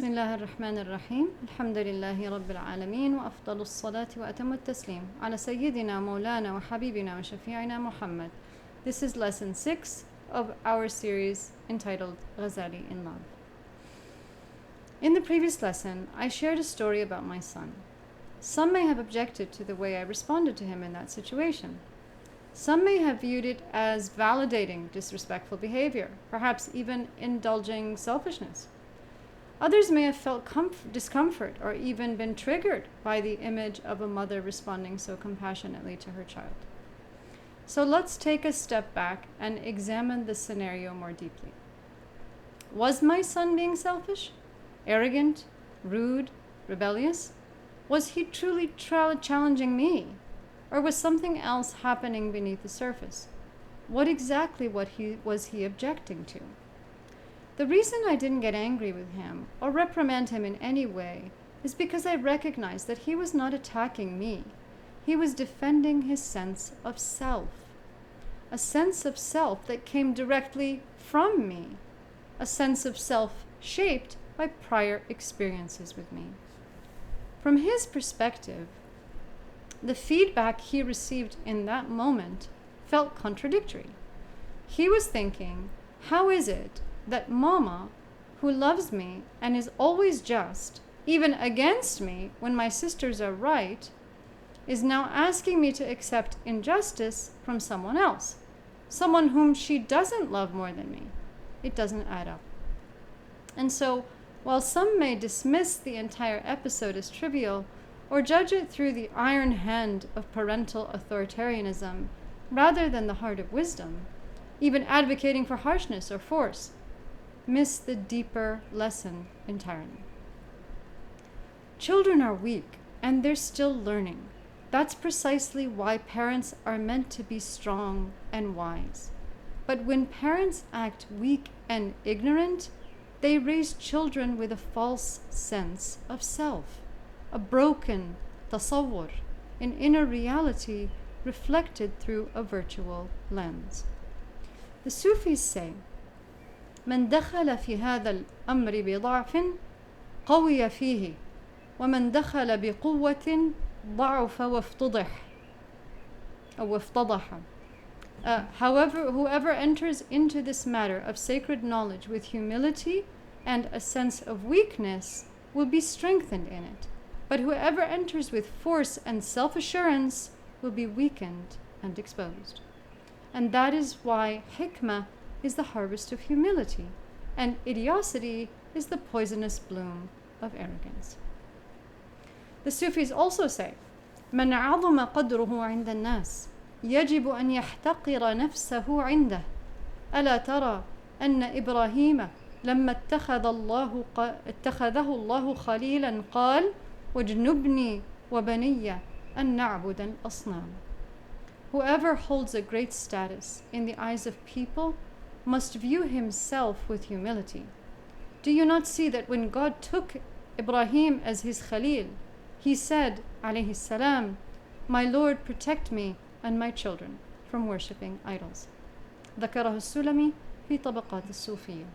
بسم الله الرحمن الرحيم الحمد لله رب العالمين وأفضل الصلاة وأتم التسليم على سيدنا مولانا وحبيبنا وشفيعنا محمد. This is lesson 6 of our series entitled Ghazali in Love. In the previous lesson, I shared a story about my son. Some may have objected to the way I responded to him in that situation. Some may have viewed it as validating disrespectful behavior, perhaps even indulging selfishness. Others may have felt discomfort or even been triggered by the image of a mother responding so compassionately to her child. So let's take a step back and examine the scenario more deeply. Was my son being selfish, arrogant, rude, rebellious? Was he truly challenging me? Or was something else happening beneath the surface? What exactly was he objecting to? The reason I didn't get angry with him or reprimand him in any way is because I recognized that he was not attacking me. He was defending his sense of self. A sense of self that came directly from me. A sense of self shaped by prior experiences with me. From his perspective, the feedback he received in that moment felt contradictory. He was thinking, how is it that Mama, who loves me and is always just, even against me when my sisters are right, is now asking me to accept injustice from someone else, someone whom she doesn't love more than me? It doesn't add up. And so, while some may dismiss the entire episode as trivial or judge it through the iron hand of parental authoritarianism rather than the heart of wisdom, even advocating for harshness or force, miss the deeper lesson entirely. Children are weak and they're still learning. That's precisely why parents are meant to be strong and wise. But when parents act weak and ignorant, they raise children with a false sense of self, a broken tasawwur, an inner reality reflected through a virtual lens. The Sufis say, من دخل في هذا الأمر بضعف قوي فيه ومن دخل بقوة ضعف وافتضح أو افتضح. However, whoever enters into this matter of sacred knowledge with humility and a sense of weakness will be strengthened in it. But whoever enters with force and self-assurance will be weakened and exposed. And that is why hikmah is the harvest of humility, and idiocity is the poisonous bloom of arrogance. The Sufis also say, من عظم قدره عند الناس يجب أن يحتقر نفسه عنده. ألا ترى أن إبراهيم لما اتخذه الله خليلا قال واجنبني وبني أن نعبد الأصنام. Whoever holds a great status in the eyes of people must view himself with humility. Do you not see that when God took Ibrahim as his Khalil, he said, alayhi salam, my Lord, protect me and my children from worshipping idols. ذكره السلمي في طبقات الصوفية.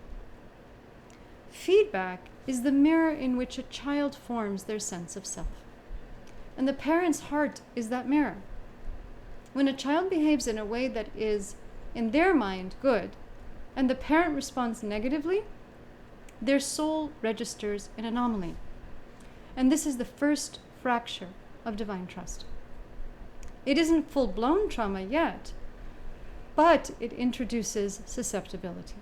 Feedback is the mirror in which a child forms their sense of self. And the parent's heart is that mirror. When a child behaves in a way that is, in their mind, good, and the parent responds negatively, their soul registers an anomaly. And this is the first fracture of divine trust. It isn't full-blown trauma yet, but it introduces susceptibility.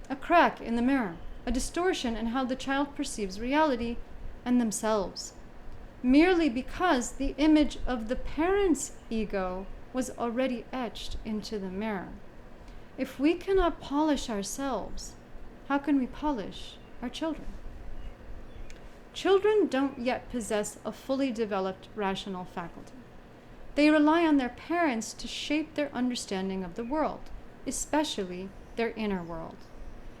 A crack in the mirror, a distortion in how the child perceives reality and themselves, merely because the image of the parent's ego was already etched into the mirror. If we cannot polish ourselves, how can we polish our children? Children don't yet possess a fully developed rational faculty. They rely on their parents to shape their understanding of the world, especially their inner world.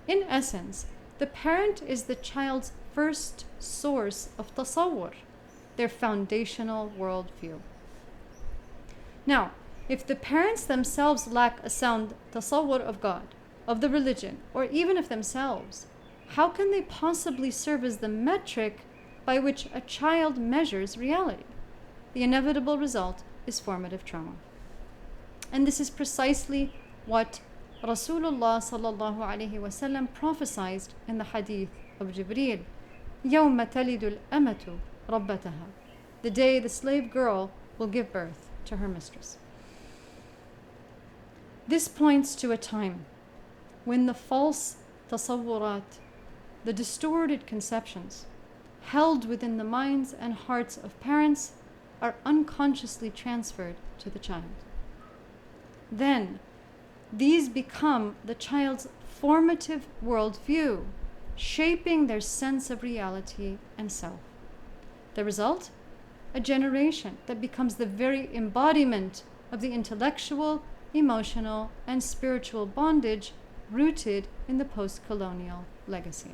In essence, the parent is the child's first source of tasawwur, their foundational worldview. Now, if the parents themselves lack a sound tasawwur of God, of the religion, or even of themselves, how can they possibly serve as the metric by which a child measures reality? The inevitable result is formative trauma. And this is precisely what Rasulullah sallallahu alayhi wasallam prophesied in the hadith of Jibreel. يَوْمَ تَلِدُ الْأَمَةُ رَبَّتَهَا. The day the slave girl will give birth to her mistress. This points to a time when the false tasawwurat, the distorted conceptions held within the minds and hearts of parents, are unconsciously transferred to the child. Then, these become the child's formative worldview, shaping their sense of reality and self. The result? A generation that becomes the very embodiment of the intellectual, emotional, and spiritual bondage rooted in the post-colonial legacy.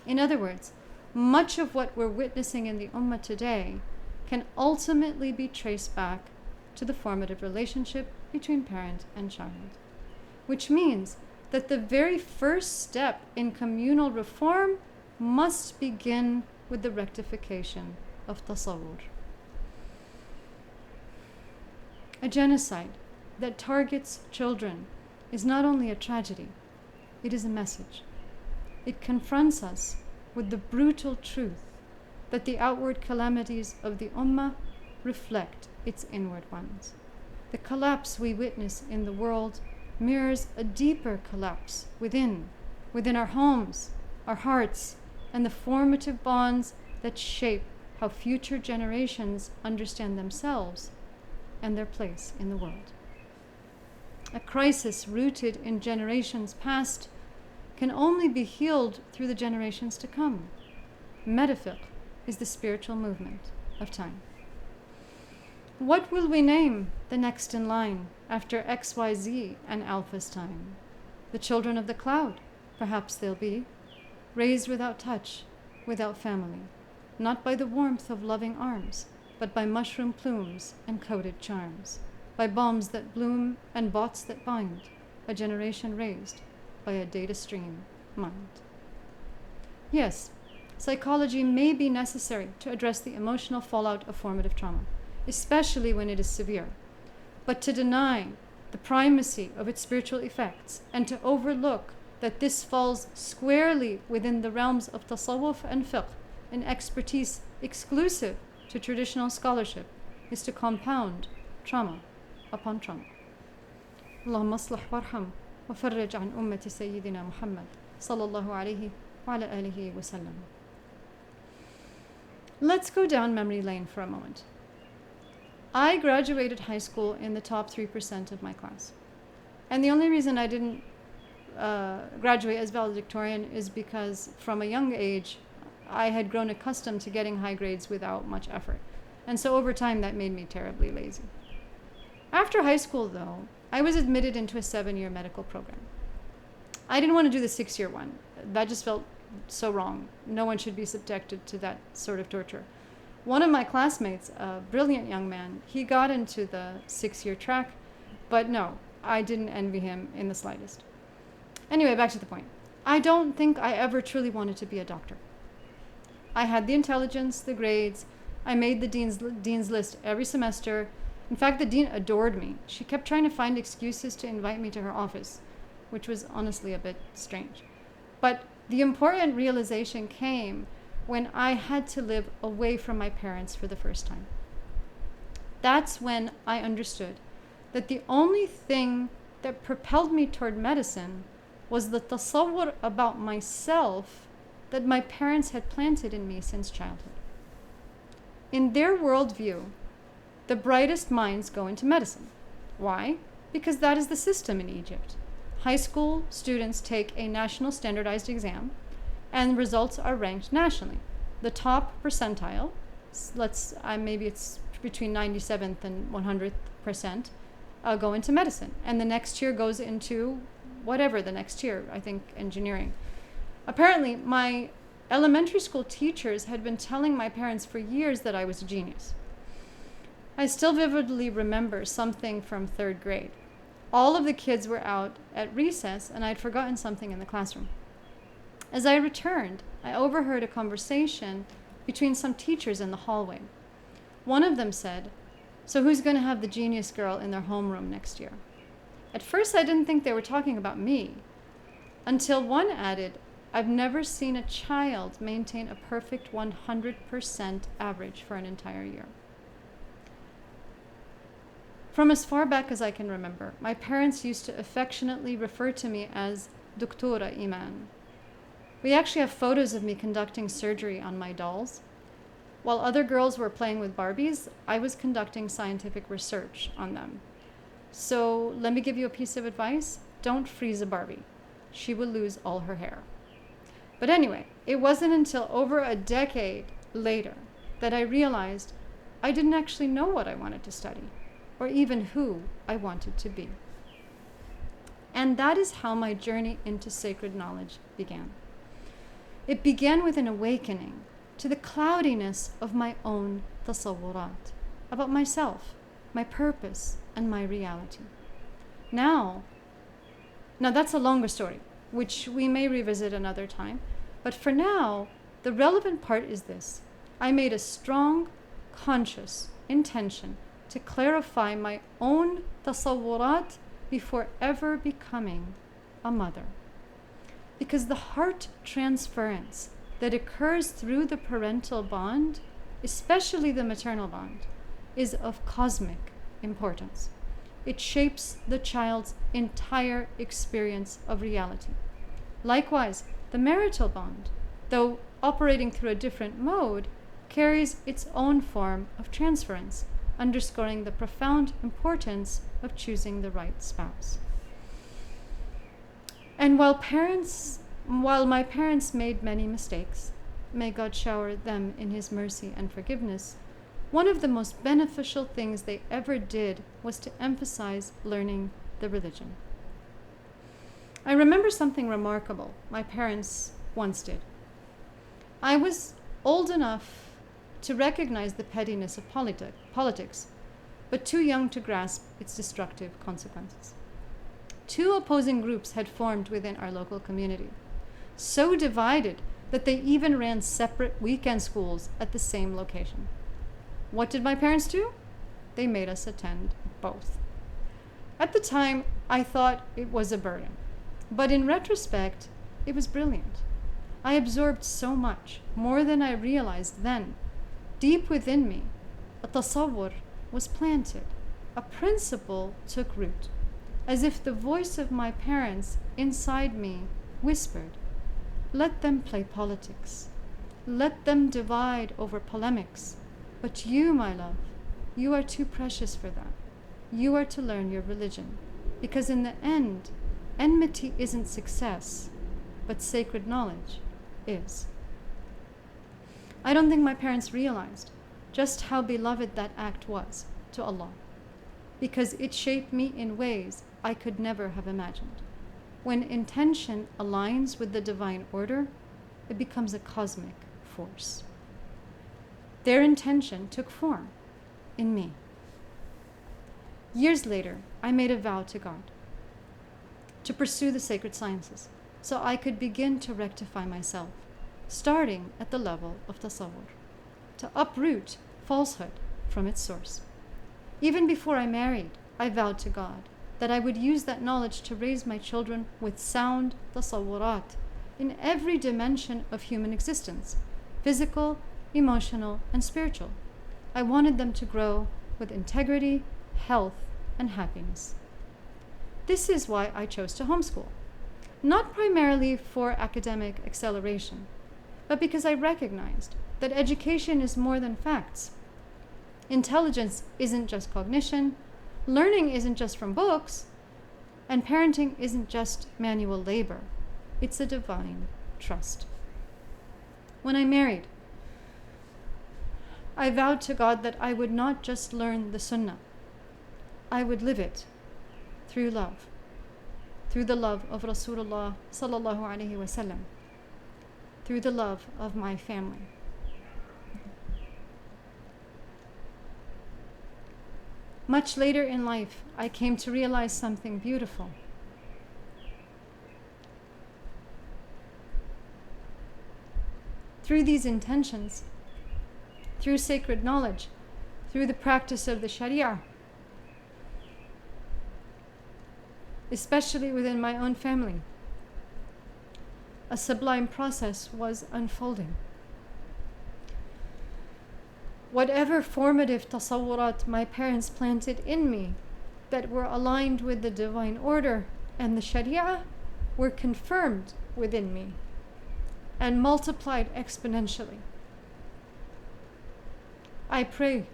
In other words, much of what we're witnessing in the Ummah today can ultimately be traced back to the formative relationship between parent and child, which means that the very first step in communal reform must begin with the rectification of tasawwur. A genocide that targets children is not only a tragedy, it is a message. It confronts us with the brutal truth that the outward calamities of the Ummah reflect its inward ones. The collapse we witness in the world mirrors a deeper collapse within our homes, our hearts, and the formative bonds that shape how future generations understand themselves and their place in the world. A crisis rooted in generations past can only be healed through the generations to come. Metafiqh is the spiritual movement of time. What will we name the next in line after XYZ and Alpha's time? The children of the cloud, perhaps they'll be, raised without touch, without family, not by the warmth of loving arms, but by mushroom plumes and coded charms, by bombs that bloom and bots that bind, a generation raised by a data stream mind. Yes, psychology may be necessary to address the emotional fallout of formative trauma, especially when it is severe, but to deny the primacy of its spiritual effects and to overlook that this falls squarely within the realms of tasawwuf and fiqh, an expertise exclusive to traditional scholarship, is to compound trauma upon trauma. Allahumma aslih warham wa farrij an ummati Sayyidina Muhammad sallallahu alayhi wa ala alihi wa sallam. Let's go down memory lane for a moment. I graduated high school in the top 3% of my class. And the only reason I didn't graduate as valedictorian is because from a young age, I had grown accustomed to getting high grades without much effort. And so over time, that made me terribly lazy. After high school, though, I was admitted into a 7-year medical program. I didn't want to do the 6-year one. That just felt so wrong. No one should be subjected to that sort of torture. One of my classmates, a brilliant young man, he got into the 6-year track, but no, I didn't envy him in the slightest. Anyway, back to the point. I don't think I ever truly wanted to be a doctor. I had the intelligence, the grades. I made the dean's list every semester. In fact, the dean adored me. She kept trying to find excuses to invite me to her office, which was honestly a bit strange. But the important realization came when I had to live away from my parents for the first time. That's when I understood that the only thing that propelled me toward medicine was the tasawwur about myself that my parents had planted in me since childhood. In their worldview, the brightest minds go into medicine. Why? Because that is the system in Egypt. High school students take a national standardized exam, and results are ranked nationally. The top percentile, maybe it's between 97th and 100%, go into medicine. And the next year goes into whatever the next year, I think engineering. Apparently, my elementary school teachers had been telling my parents for years that I was a genius. I still vividly remember something from 3rd grade. All of the kids were out at recess, and I'd forgotten something in the classroom. As I returned, I overheard a conversation between some teachers in the hallway. One of them said, "So who's going to have the genius girl in their homeroom next year?" At first, I didn't think they were talking about me, until one added, "I've never seen a child maintain a perfect 100% average for an entire year." From as far back as I can remember, my parents used to affectionately refer to me as Doktora Iman. We actually have photos of me conducting surgery on my dolls. While other girls were playing with Barbies, I was conducting scientific research on them. So let me give you a piece of advice. Don't freeze a Barbie. She will lose all her hair. But anyway, it wasn't until over a decade later that I realized I didn't actually know what I wanted to study, or even who I wanted to be. And that is how my journey into sacred knowledge began. It began with an awakening to the cloudiness of my own tasawwurat, about myself, my purpose, and my reality. Now that's a longer story, which we may revisit another time, but for now, the relevant part is this. I made a strong, conscious intention to clarify my own tasawwurat before ever becoming a mother. Because the heart transference that occurs through the parental bond, especially the maternal bond, is of cosmic importance. It shapes the child's entire experience of reality. Likewise, the marital bond, though operating through a different mode, carries its own form of transference, underscoring the profound importance of choosing the right spouse. And while my parents made many mistakes, may God shower them in His mercy and forgiveness, one of the most beneficial things they ever did was to emphasize learning the religion. I remember something remarkable my parents once did. I was old enough to recognize the pettiness of politics, but too young to grasp its destructive consequences. Two opposing groups had formed within our local community, so divided that they even ran separate weekend schools at the same location. What did my parents do? They made us attend both. At the time, I thought it was a burden, but in retrospect, it was brilliant. I absorbed so much, more than I realized then. Deep within me, a tasawwur was planted. A principle took root, as if the voice of my parents inside me whispered, "Let them play politics. Let them divide over polemics. But you, my love, you are too precious for that. You are to learn your religion, because in the end, enmity isn't success, but sacred knowledge is." I don't think my parents realized just how beloved that act was to Allah, because it shaped me in ways I could never have imagined. When intention aligns with the divine order, it becomes a cosmic force. Their intention took form in me. Years later, I made a vow to God to pursue the sacred sciences so I could begin to rectify myself, starting at the level of tasawwur, to uproot falsehood from its source. Even before I married, I vowed to God that I would use that knowledge to raise my children with sound tasawwurat in every dimension of human existence, physical, emotional, and spiritual. I wanted them to grow with integrity, health, and happiness. This is why I chose to homeschool, not primarily for academic acceleration, but because I recognized that education is more than facts. Intelligence isn't just cognition, learning isn't just from books, and parenting isn't just manual labor. It's a divine trust. When I married, I vowed to God that I would not just learn the Sunnah, I would live it through love, through the love of Rasulullah sallallahu alaihi wasallam, through the love of my family. Much later in life, I came to realize something beautiful. through these intentions, through sacred knowledge, through the practice of the Sharia, especially within my own family, a sublime process was unfolding. Whatever formative tasawwurat my parents planted in me that were aligned with the divine order and the Sharia were confirmed within me and multiplied exponentially. I pray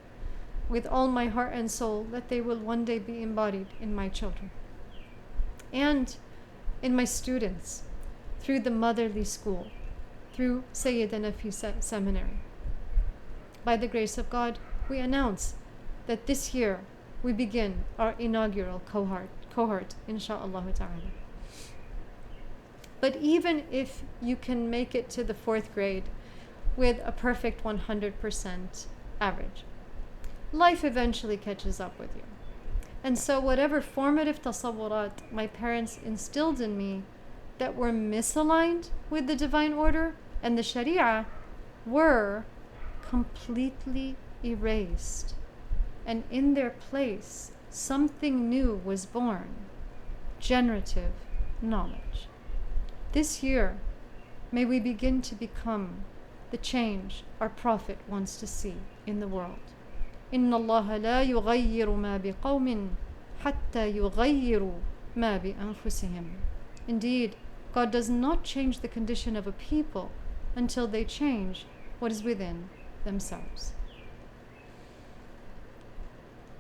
with all my heart and soul that they will one day be embodied in my children and in my students through the motherly school, through Sayyidina fi Seminary. By the grace of God, we announce that this year we begin our inaugural cohort, insha'Allah ta'ala. But even if you can make it to the 4th grade with a perfect 100% average, life eventually catches up with you. And so whatever formative tasawwurat my parents instilled in me that were misaligned with the divine order and the Sharia were completely erased. And in their place, something new was born, generative knowledge. This year, may we begin to become the change our Prophet wants to see in the world. إِنَّ اللَّهَ لَا يُغَيِّرُ مَا بِقَوْمٍ حَتَّى يُغَيِّرُوا مَا بِأَنفُسِهِمْ. Indeed, God does not change the condition of a people until they change what is within themselves.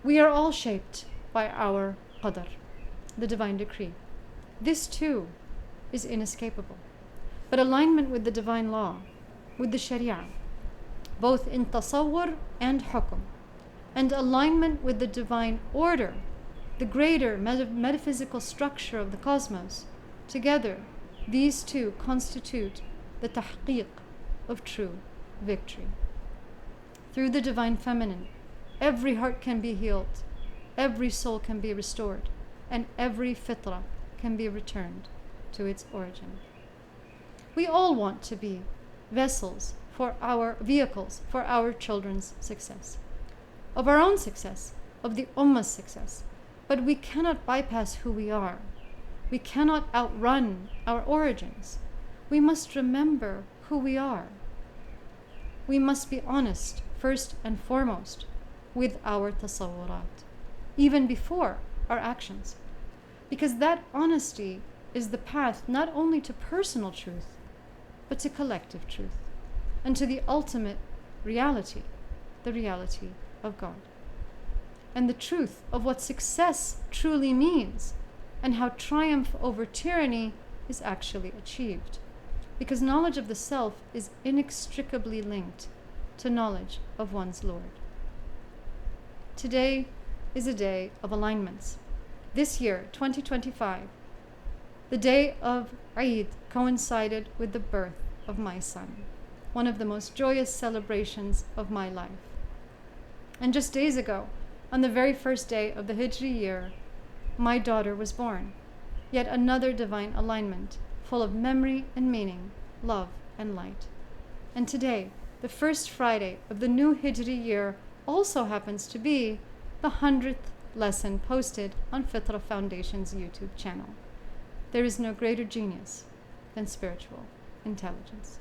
We are all shaped by our qadr, the divine decree. This too is inescapable. But alignment with the divine law, with the Sharia, both in tasawwur and hukum, and alignment with the divine order, the greater metaphysical structure of the cosmos, together, these two constitute the tahqiq of true victory. Through the divine feminine, every heart can be healed, every soul can be restored, and every fitrah can be returned to its origin. We all want to be vehicles for our children's success, of our own success, of the ummah's success. But we cannot bypass who we are. We cannot outrun our origins. We must remember who we are. We must be honest, first and foremost, with our tasawwurat, even before our actions. Because that honesty is the path not only to personal truth, but to collective truth, and to the ultimate reality, the reality of God. And the truth of what success truly means, and how triumph over tyranny is actually achieved. Because knowledge of the self is inextricably linked to knowledge of one's Lord. Today is a day of alignments. This year, 2025, the day of Eid coincided with the birth of my son, one of the most joyous celebrations of my life. And just days ago, on the very first day of the Hijri year, my daughter was born. Yet another divine alignment, full of memory and meaning, love and light. And today, the first Friday of the new Hijri year, also happens to be the 100th lesson posted on Fitra Foundation's YouTube channel. There is no greater genius than spiritual intelligence.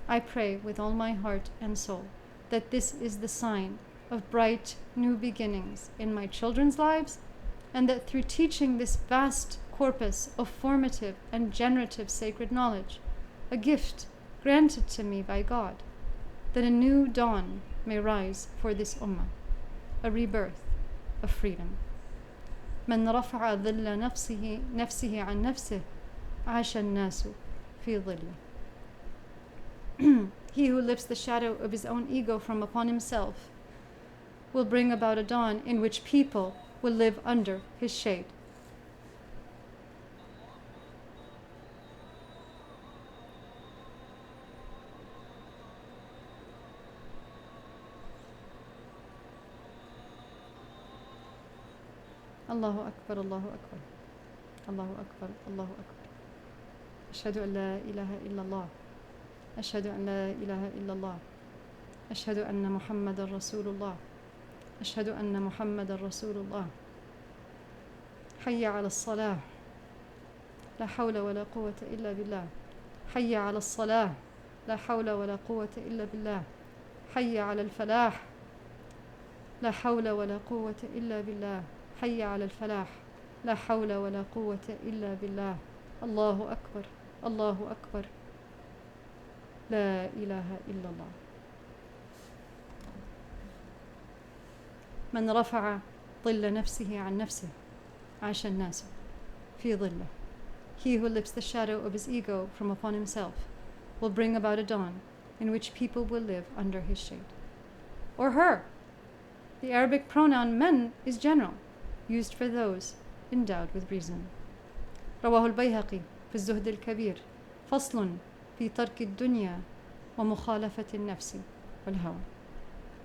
I pray with all my heart and soul that this is the sign of bright new beginnings in my children's lives, and that through teaching this vast corpus of formative and generative sacred knowledge, a gift granted to me by God, that a new dawn may rise for this ummah, a rebirth of freedom. من رفع ظل نفسه عن نفسه عاش الناس في ظله. He who lifts the shadow of his own ego from upon himself will bring about a dawn in which people will live under his shade. Allahu Akbar, Allahu Akbar, Allahu Akbar, Allahu Akbar. Ashhadu an la ilaha illallah أشهد أن لا إله إلا الله. أشهد أن محمدا رسول الله. أشهد أن محمدا رسول الله. حي على الصلاة. لا حول ولا قوة إلا بالله. حي على الصلاة. لا حول ولا قوة إلا بالله. حي على الفلاح. لا حول ولا قوة إلا بالله. حي على الفلاح. لا حول ولا قوة إلا بالله. الله أكبر. الله أكبر. لا إله إلا الله. من رفع ظل نفسه عن نفسه عاش الناس في ظله. He who lifts the shadow of his ego from upon himself will bring about a dawn in which people will live under his shade. Or her. The Arabic pronoun من is general, used for those endowed with reason. رواه البيهقي في الزهد الكبير فصل في ترك الدنيا ومخالفة النفس والهوى.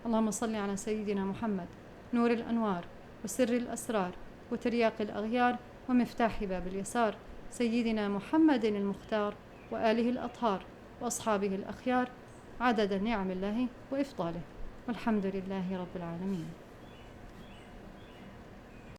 اللهم صل على سيدنا محمد نور الأنوار وسر الأسرار وترياق الأغيار ومفتاح باب اليسار سيدنا محمد المختار وآله الأطهار وأصحابه الأخيار عدد نعم الله وإفضاله والحمد لله رب العالمين.